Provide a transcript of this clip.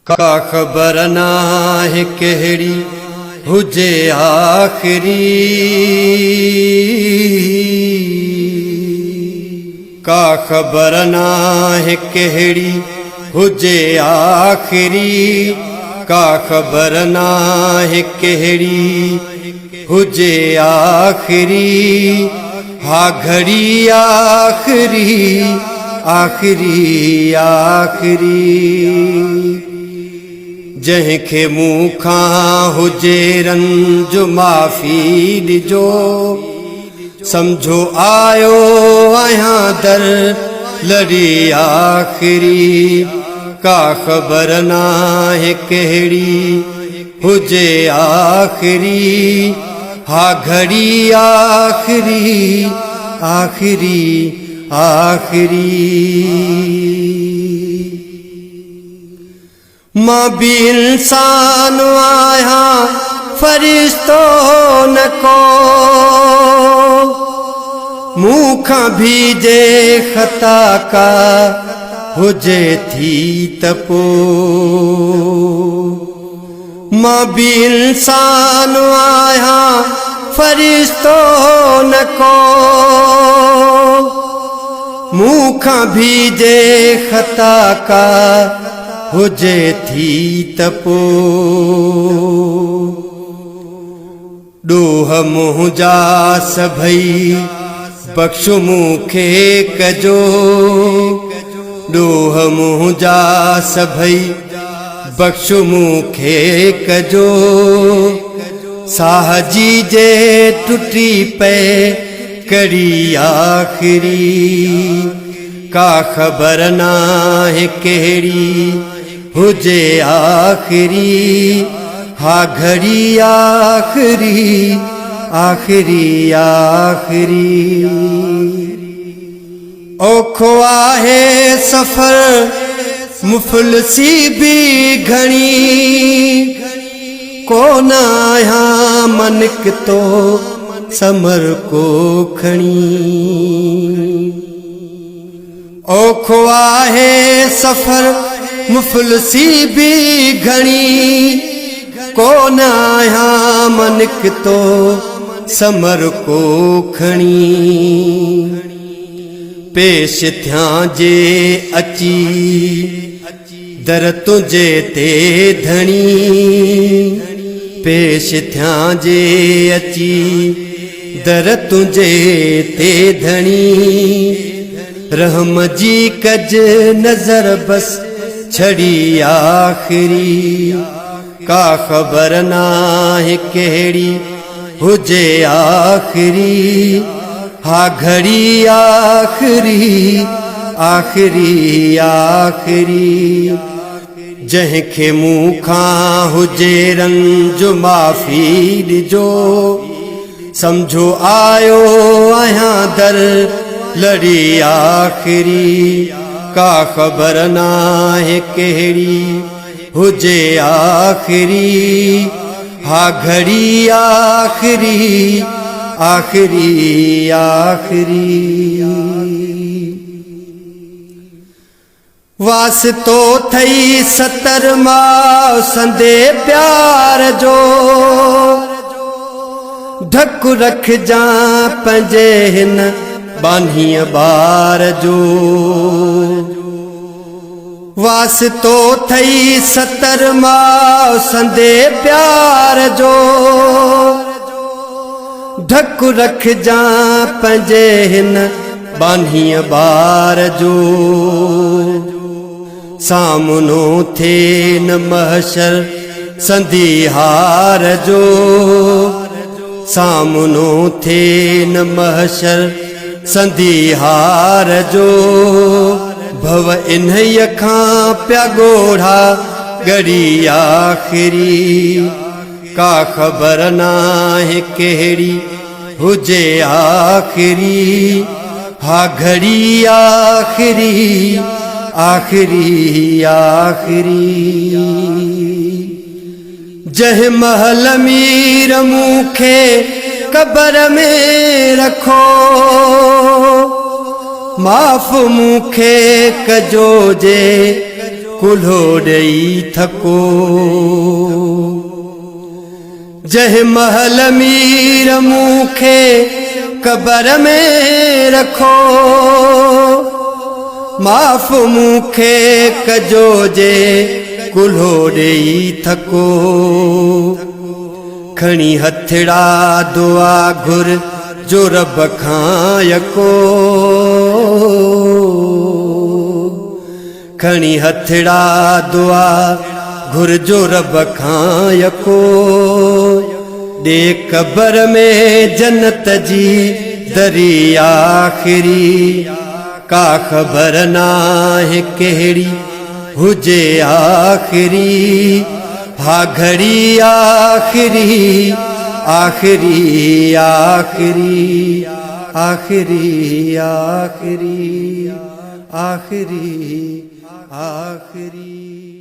का ख़बर नाहे कहिड़ी हुजे आख़िरी, का ख़बर नाहे कहिड़ी हुजे आख़िरी, का ख़बर नाहे कहिड़ी हुजे आख़िरी। हा घड़ी आख़िरी आख़िरी आख़िरी, जंहिंखे मूं खां हुजे रंज माफ़ी ॾिजो, समझो आयो आहियां दर लड़ी आख़िरी। का ख़बर नाहे कहिड़ी हुजे आख़िरी, हा घड़ी आख़िरी आख़िरी आख़िरी। मां भी इंसान आहियां फरिश्तो न को, मूंखां भी जे ख़ता का हुजे थी त पोइ। मां भी इंसान आहियां फरिश्तो न को, मूंखां भी जे ख़ता का हुजे थी त पोइ। ॾोह मुंहिंजा सभई बख़्शो मूंखे कजो, ॾोह मुंहिंजा सभई बख़्शो मूंखे कजो। साह जी जे टुटी पए कड़ी आख़िरी, का ख़बर नाहे कहिड़ी हुजे आख़िरी। हा घड़ी आख़िरी आख़िरी आख़िरी। औखो आहे सफ़र मुफ़लिसी भी घणी, कोन आहियां मनक तो समर को खणी। औखो आहे सफ़र मुफ़लिसी भी घणी, कोन आहियां मनक तो समर को खणी। पेश थियां जे अची दर तुंहिंजे ते धणी, पेश थियां जे अची दर तुंहिंजे ते धणी। रहम जी कज नज़र बस छड़ी आख़िरी, का ख़बर नाहे कहिड़ी हुजे आख़िरी। हा घड़ी आख़िरी आख़िरी आख़िरी, जंहिंखे मूं खां हुजे रंज माफ़ी ॾिजो, समझो आयो आहियां दर लड़ी आख़िरी। का ख़बर नाहे कहिड़ी हुजे आख़िरी, हा घड़ी आख़िरी आख़िरी आख़िरी। वास्तो थई सतर मां संदे प्यार जो, ढक रखजां पंहिंजे हिन बानीअ ॿार जो। वास्तो थई सतर मां संदे प्यार जो, ढक रखजां पंहिंजे हिन बानीअ ॿार जो। सामनो थिए न महशर संधी हार जो, सामनो थिए न महशर संधी हार जो। भव इन्हीअ खां पिया ॻोढ़ा ॻड़ी आख़िरी, का ख़बर नाहे कहिड़ी हुजे आख़िरी। हा घड़ी आख़िरी आख़िरी आख़िरी, जंहिं महल मीर मूंखे क़बर में रखो, माफ़ मूंखे कजो जे कुल्हो ॾेई थको। जंहिं महल मीर मूंखे क़बर में रखो, माफ़ मूंखे कजो जे कुल्हो ॾेई थको। खणी हथड़ा दुआ घुर जो रब खां यको, खणी हथड़ा दुआ घुर जो रब खां यको। ॾे क़बर में जन्नत जी दरी आख़िरी, का ख़बर नाहे कहिड़ी हुजे आख़िरी। हा घड़ी आख़िरी आख़िरी आख़िरी आख़िरी आख़िरी आख़िरी आख़िरी।